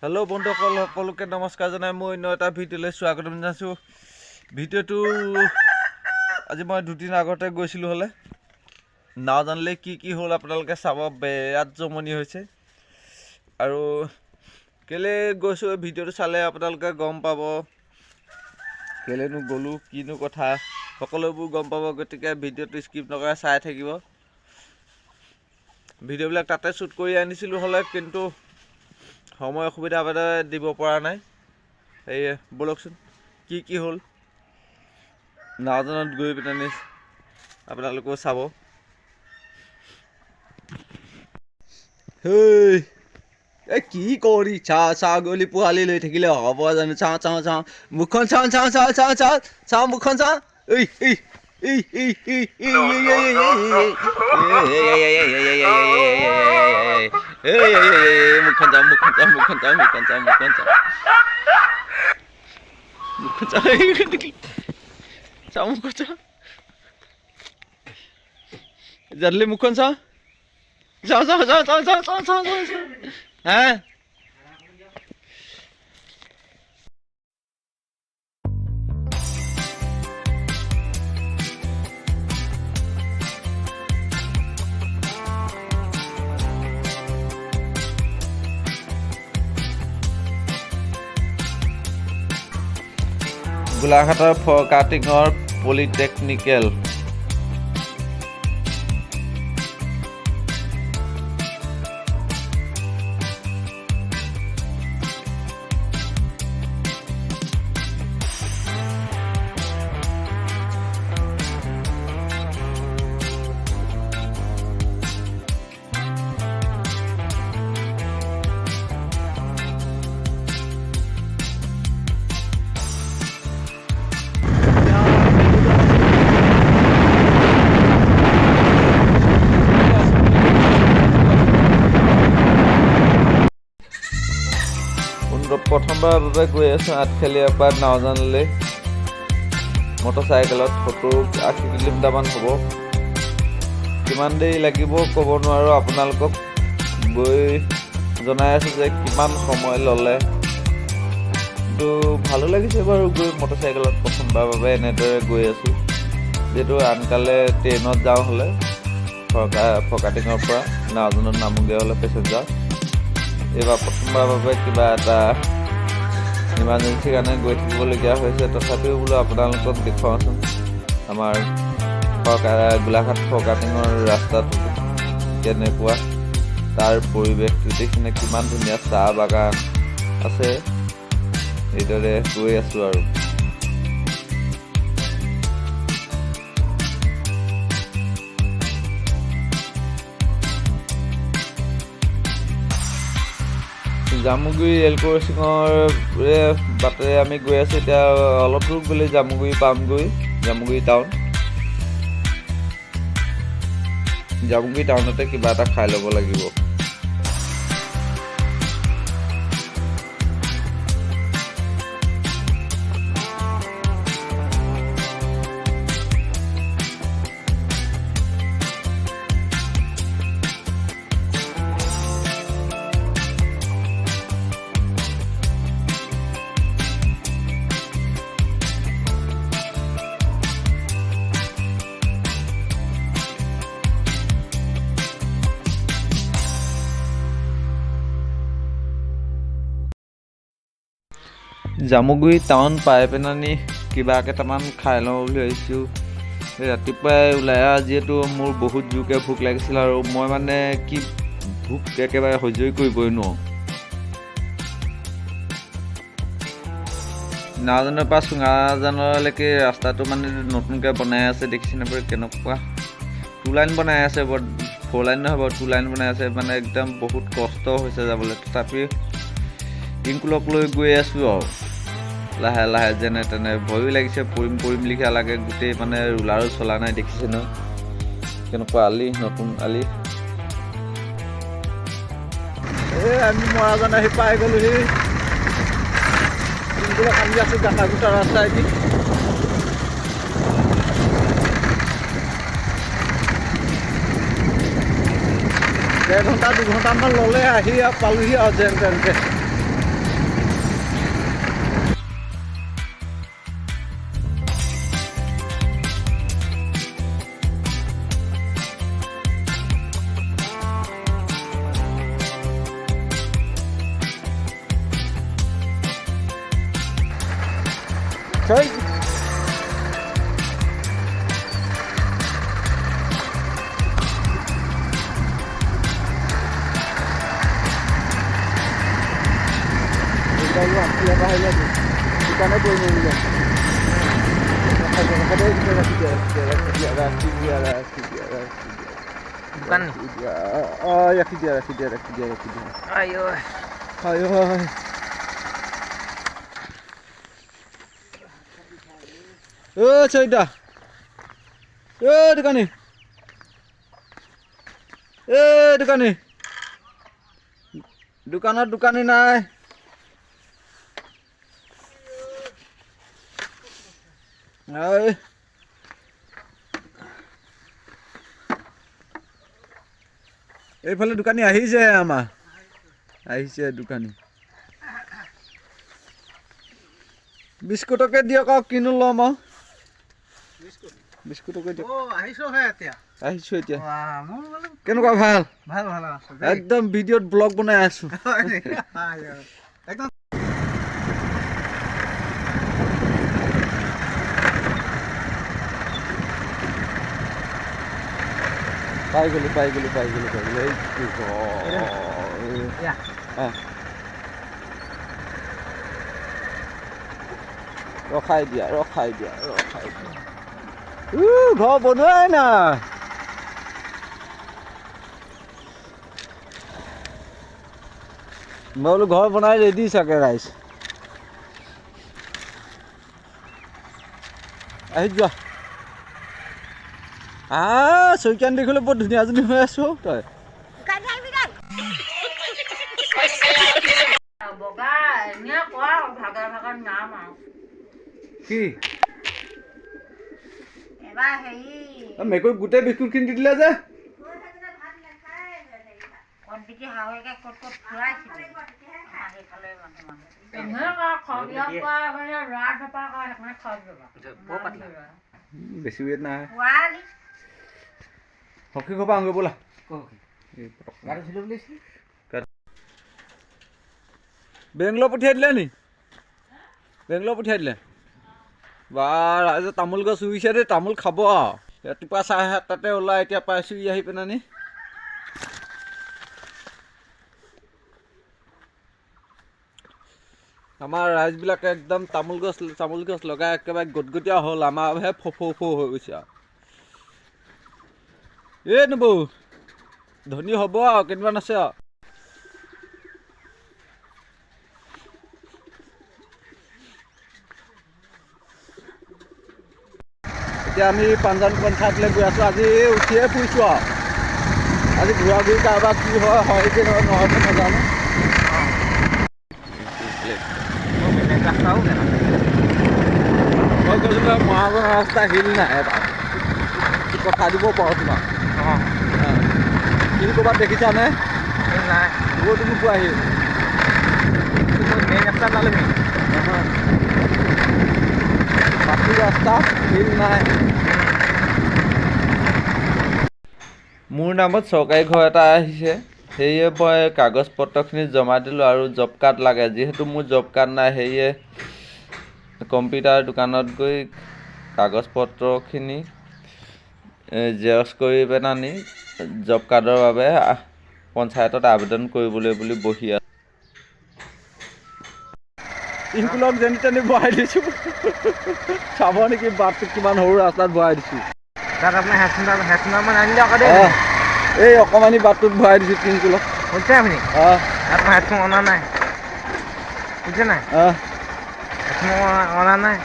Hello' বন্ধুসকল সকলোকে নমস্কাৰ জনাই মই অন্য এটা ভিডিঅ'লৈ স্বাগতম জনাইছোঁ। ভিডিঅ'টো আজি মই দুদিন আগতে গৈছিলোঁ হ'লে নাজানিলে কি হ'ল আপোনালোকে চাব, বিৰাট জমনি হৈছে। আৰু কেলৈ গৈছোঁ ভিডিঅ'টো চালে আপোনালোকে গম পাব, কেলৈনো গ'লোঁ কিনো কথা সকলোবোৰ গম পাব। গতিকে ভিডিঅ'টো স্কিপ নকৰাই চাই থাকিব। ভিডিঅ'বিলাক তাতে শ্বুট কৰি আনিছিলোঁ হ'লে, কিন্তু সময় অসুবিধাৰ বাবে দিব পৰা নাই। সেয়ে ব'লকচোন কি হ'ল নাওজানত গৈ পিনে আপোনালোকেও চাব। হেই এই কি কৰি ছাগলী পোৱালি লৈ থাকিলে হ'ব জানো? চাওঁ মুখখন চাওঁ মুখখন চাওঁ। জানলি মুখখন চাওঁ হা। গোলাঘাটৰ ফৰকাটিঙৰ পলিটেকনিকেল প্ৰথমবাৰৰ বাবে গৈ আছোঁ আঠখেলীয়াৰ পৰা নাওজানলৈ মটৰচাইকেলত। 70-80 কিলোমিটাৰমান হ'ব। কিমান দেৰি লাগিব ক'ব নোৱাৰোঁ, আপোনালোকক গৈ জনাই আছোঁ যে কিমান সময় ল'লে। কিন্তু ভালো লাগিছে বাৰু গৈ মটৰচাইকেলত প্ৰথমবাৰৰ বাবে এনেদৰে গৈ আছোঁ। যিহেতু আনকালে ট্ৰেইনত যাওঁ হ'লে ফৰকাটিঙৰ পৰা নাওজানত নামোগৈ হ'লে পেচেঞ্জাৰ। এইবাৰ প্ৰথমবাৰৰ বাবে কিবা এটা ইমাৰ্জেঞ্চিৰ কাৰণে গৈ থাকিবলগীয়া হৈছে। তথাপিও বোলো আপোনালোকক দেখুৱাওঁচোন আমাৰ গোলাঘাট ফৰকাটিঙৰ ৰাস্তাটো কেনেকুৱা, তাৰ পৰিৱেশটো দেখিনে কিমান ধুনীয়া চাহ বাগান আছে। এইদৰে গৈ আছোঁ আৰু জামুগুৰি ৰেল ক্ৰছিঙৰ বাটেৰে আমি গৈ আছোঁ। এতিয়া অলপ দূৰ গ'লে জামুগুৰি পামগৈ, জামুগুৰি টাউন। জামুগুৰি টাউনতে কিবা এটা খাই ল'ব লাগিব। জামুগুৰি টাউন পাই পেনানি কিবা কেইটামান খাই লওঁ বুলি ভাবিছোঁ। ৰাতিপুৱাই ওলাই যিহেতু মোৰ বহুত জোৰকৈ ভোক লাগিছিল, আৰু মই মানে কি ভোক একেবাৰে সহ্যই কৰিবই নোৱাৰোঁ। নাওজানৰ পৰা চুঙাজানলৈকে ৰাস্তাটো মানে নতুনকৈ বনাই আছে। দেখিছেনে বাৰু কেনেকুৱা? 2 লাইন বনাই আছে, 4 লাইন নহয় বাৰু, 2 লাইন বনাই আছে। মানে একদম বহুত কষ্ট হৈছে যাবলৈ। তথাপি টিংকুলক লৈ গৈ আছোঁ আৰু লাহে লাহে যেনে তেনে। ভয়ো লাগিছে, পৰিম লিখা লাগে। গোটেই মানে ৰোলাৰো চলা নাই। দেখিছে ন কেনেকুৱা আলি, নতুন আলি। আমি মৰাজান আহি পাই গ'লোহি। টিংকুলক আনি আছোঁ গাটা গোটা ৰাস্তাইদি। 1 ঘণ্টা 2 ঘণ্টামান ল'লে আহি পালোহি আৰু যেন তেনকৈ। Trời. Đây là kia bay lên. Chúng ta nói đôi người. Cái đấy kita ra. Bukan nih. Oh ya kia. Ayo. Ayo. Chơi dah. Dekat ni. Dekat ni. Dukan ni nai. Ơi. এইফালে দোকানী আহিছে আমাৰ আহিছে দোকানী বিস্কুটকে দিয়ক আৰু কিনো ল'ম আৰু বিস্কুটকে দিয়ক আহিছো এতিয়া কেনেকুৱা ভাল একদম ভিডিঅ'ত ব্লগ বনাই আছো একদম পাই গলো এই ৰখাই দিয়া ঘৰ বনোৱাই না মই বোলো ঘৰ বনাই ৰেডি চাগে ৰাইজ আহি যোৱা চৈকান দেখিলে বৰ ধুনীয়াজনী হৈ আছো তই কি মেকুৰী গোটেই বিস্কুট খিনি দি দিলে যে বেছি ৱেট নাই হকি খোপা আনগৈ ব'লা বেংগলৰ পঠিয়াই দিলে নি বেংগলৰ পঠিয়াই দিলে বা ৰাইজে তামোল গছ ৰুইছে দেই তামোল খাব আৰু ৰাতিপুৱা 7:30 ওলাই এতিয়া পাইছোঁ আহি পেলাই নি আমাৰ ৰাইজবিলাকে একদম তামোল গছ লগাই একেবাৰে গটগটীয়া হ'ল আমাৰহে ফৌ হৈ গৈছে আৰু এই নবৌ ধনী হ'ব আৰু কেইদিনমান আছে আৰু এতিয়া আমি পাঞ্জাৱ পঞ্চায়তলৈ গৈ আছোঁ আজি উঠিয়ে ফুৰিছোঁ আৰু আজি ঘূৰা ঘূৰি কাৰোবাৰ কি হয় কি নহয় নাজানো মই কৈছিলোঁ মহাজন ৰাস্তা শিল নাই কথা দিব পাৰোঁ তোমাক শিল ক'ৰবাত দেখিছানে নাই তুমি পোৱাহি ৰাস্তা নালাগে মাটি ৰাস্তা শিল নাই মোৰ নামত চৰকাৰী ঘৰ এটা আহিছে সেয়ে মই কাগজ পত্ৰখিনি জমা দিলোঁ আৰু জব কাৰ্ড লাগে যিহেতু মোৰ জব কাৰ্ড নাই সেয়ে কম্পিউটাৰ দোকানত গৈ কাগজ পত্ৰখিনি জেৰক্স কৰি পেলানি জব কাৰ্ডৰ বাবে পঞ্চায়তত আবেদন কৰিবলৈ বুলি বহি আছোঁ স্কুলক যেনি তেনি বহাই দিছোঁ চাব নেকি বাটটো কিমান সৰু ৰাস্তাত বহাই দিছোঁ তাত আপোনাৰ হেডফোন আনিলে আকৌ দেই এই অকণমানি বাটটোত বহাই দিছোঁ স্কুলক শুনিছে আপুনি তাত মই হেডফোন অনা নাই বুজিছে নাই হেডফোন অনা নাই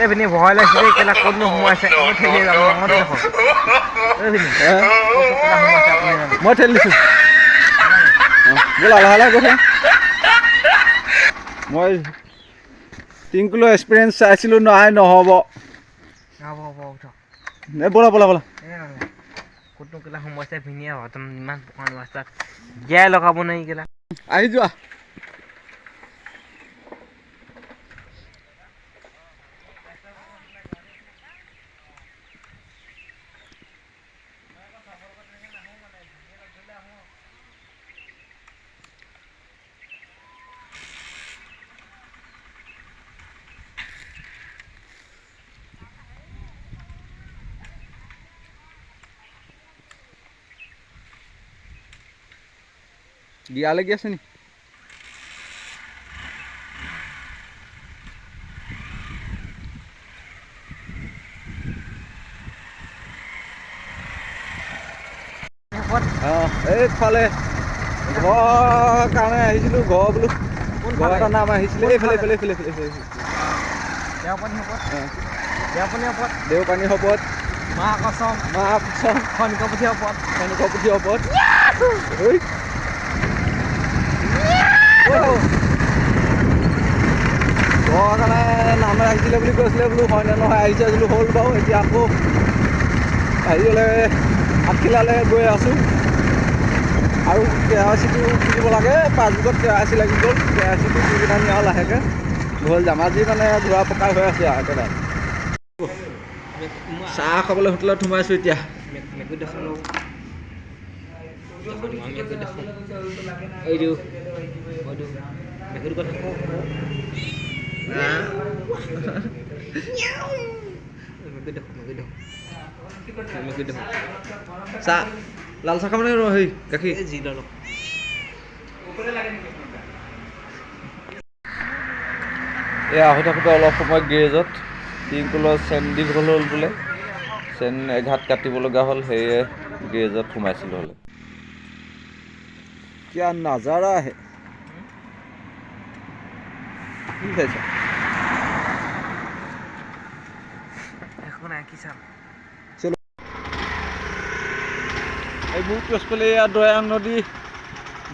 এই পিনি ভয় লাগিছে দেই কেলা ক'তনো সোমাইছে মই ঠেলি যাম মই ঠেলি দিছোঁ ব'লা লাহে গৈছে মই টিংকুলৰ এক্সপিৰিয়েঞ্চ চাইছিলোঁ নহ'ব ব'লা ক'তনো কেলা সোমাইছে ভিনিয়ে ইমান পকান ৰাস্তাত জীয়াই লগাব নোৱাৰি কেলা আহি যোৱা গিয়া লাগি আছে নি এইফালে ঘৰ কাৰণে আহিছিলোঁ ঘৰ বোলো ঘৰ এটা নাম আহিছিলে এইফালে এইফালে এইফালে এইফালে দেওপানী হপত মা কচম খনিকপুথি হপত ঘৰ কাৰণে নাম আহিছিলে বুলি কৈছিলে বোলো হয়নে নহয় আহিছে বোলো হ'ল বাৰু এতিয়া আকৌ হেৰিলৈ আঠখিলালৈ গৈ আছোঁ আৰু কেৰাচিটো কিনিব লাগে পাছবুকত কেৰাচি লাগি গ'ল কেৰাচিটো কিনি আনি আৰু লাহেকৈ ঘৰ যাম আজি মানে ধোৱা পকা হৈ আছে আৰু একেবাৰে চাহ খাবলৈ হোটেলত সোমাইছোঁ এতিয়া চাহ লাল চাহ খাবলৈ হেৰি গাখীৰ এয়া আহি থাকোঁতে অলপ সময় গেৰেজত টিংকুলৰ চেন দীঘল হ'ল বোলে চেন এঘাট কাটিব লগা হ'ল সেয়ে গেৰেজত সোমাইছিলোঁ হ'লে क्या नज़ारा है चलो এইবোৰ পিছফালে এয়া দয়াং নদী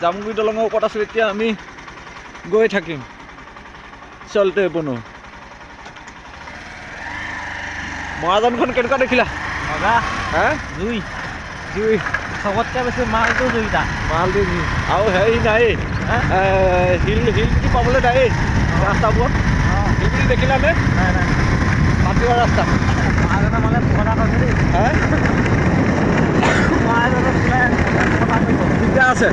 জামুগুৰি দলঙৰ ওপৰত আছোঁ এতিয়া আমি গৈ থাকিম চলতে বনো মহাজনখন কেনেকুৱা দেখিলা মজা হা জুই চবতকৈ বেছি মালটো জুইটা মালটো জুই আৰু হেৰি নাই শিলগুটি পাবলৈ নাই ৰাস্তাবোৰত শিলগুটি দেখিলানে মাটিৰ ৰাস্তা মানে আছে